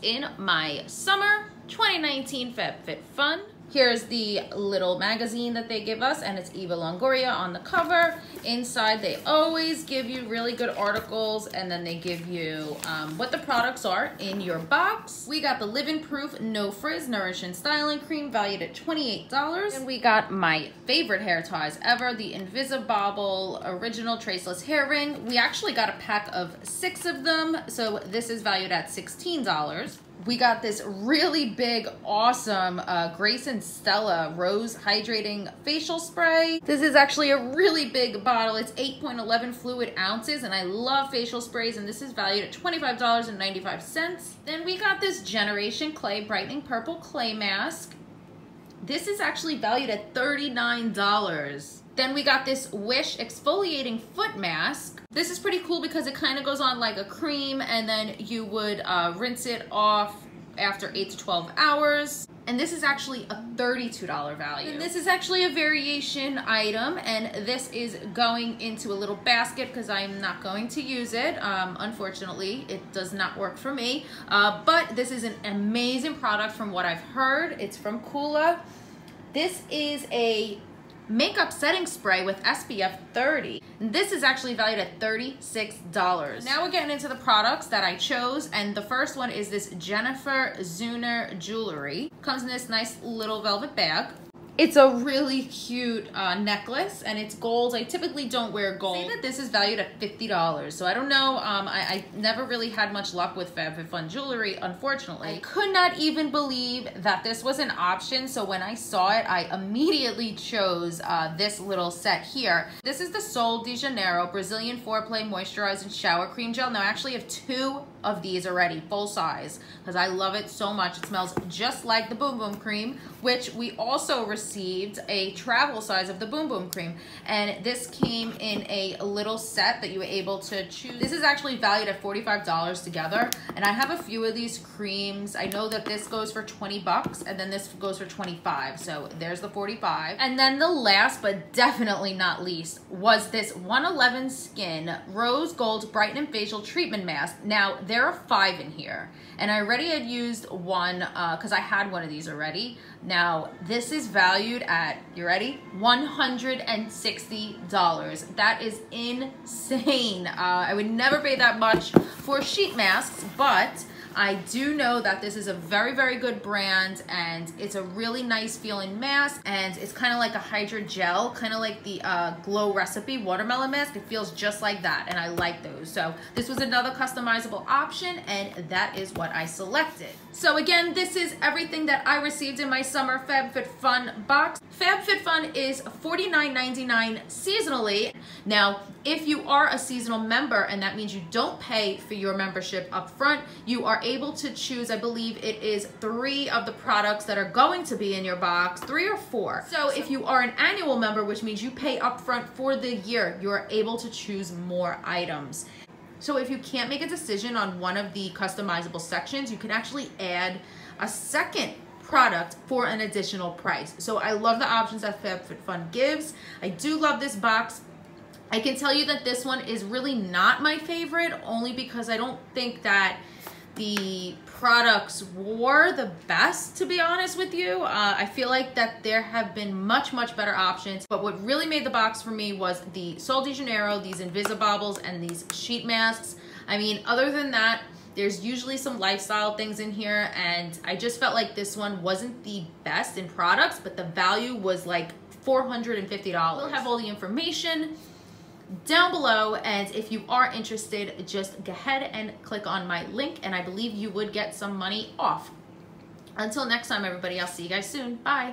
in my summer 2019 Fabfitfun. Here's the little magazine that they give us, and it's Eva Longoria on the cover. Inside, they always give you really good articles, and then they give you what the products are in your box. We got the Live-In Proof No Frizz Nourish and Styling Cream, valued at $28. And we got my favorite hair ties ever, the Invisibobble Original Traceless Hair Ring. We actually got a pack of 6 of them, so this is valued at $16. We got this really big, awesome Grace and Stella Rose Hydrating Facial Spray. This is actually a really big bottle. It's 8.11 fluid ounces, and I love facial sprays, and this is valued at $25.95. Then we got this Generation Clay Brightening Purple Clay Mask. This is actually valued at $39. Then we got this Wish Exfoliating Foot Mask. This is pretty cool because it kind of goes on like a cream, and then you would rinse it off after 8 to 12 hours. And this is actually a $32 value. And this is actually a variation item, and this is going into a little basket because I'm not going to use it. Unfortunately, it does not work for me. But this is an amazing product from what I've heard. It's from Kula. This is a makeup setting spray with SPF 30. This is actually valued at $36. Now we're getting into the products that I chose, and the first one is this Jennifer Zuner Jewelry. Comes in this nice little velvet bag. It's a really cute necklace, and it's gold. I typically don't wear gold. I say that this is valued at $50, so I don't know. I never really had much luck with Fabfitfun jewelry, unfortunately. I could not even believe that this was an option, so when I saw it, I immediately chose this little set here. This is the Sol de Janeiro Brazilian Foreplay Moisturizing Shower Cream Gel. Now, I actually have 2 of these already, full size, because I love it so much. It smells just like the Boom Boom Cream, which we also received a travel size of the Boom Boom Cream, and this came in a little set that you were able to choose. This is actually valued at $45 together, and I have a few of these creams. I know that this goes for 20 bucks, and then this goes for 25, so there's the 45. And then the last but definitely not least was this 111 Skin Rose Gold Brightening Facial Treatment Mask. Now, there are 5 in here, and I already had used one because I had one of these already. Now, this is valued at, you ready? $160. That is insane. I would never pay that much for sheet masks, but I do know that this is a very, very good brand, and it's a really nice feeling mask, and it's kind of like a Hydra Gel, kind of like the Glow Recipe Watermelon Mask. It feels just like that, and I like those. So this was another customizable option, and that is what I selected. So again, this is everything that I received in my summer Fabfitfun box. Fabfitfun is $49.99 seasonally. Now, if you are a seasonal member, and that means you don't pay for your membership up front, you are able to choose, I believe it is 3 of the products that are going to be in your box, 3 or 4. So if you are an annual member, which means you pay up front for the year, you are able to choose more items. So if you can't make a decision on one of the customizable sections, you can actually add a second product for an additional price. So I love the options that Fabfitfun gives. I do love this box. I can tell you that this one is really not my favorite, only because I don't think that the products were the best, to be honest with you. I feel like that there have been much, much better options, but what really made the box for me was the Sol de Janeiro, these Invisibobbles, and these sheet masks. I mean, other than that, there's usually some lifestyle things in here, and I just felt like this one wasn't the best in products, but the value was like $450. We'll have all the information down below, and if you are interested, just go ahead and click on my link, and I believe you would get some money off. Until next time, everybody, I'll see you guys soon. Bye.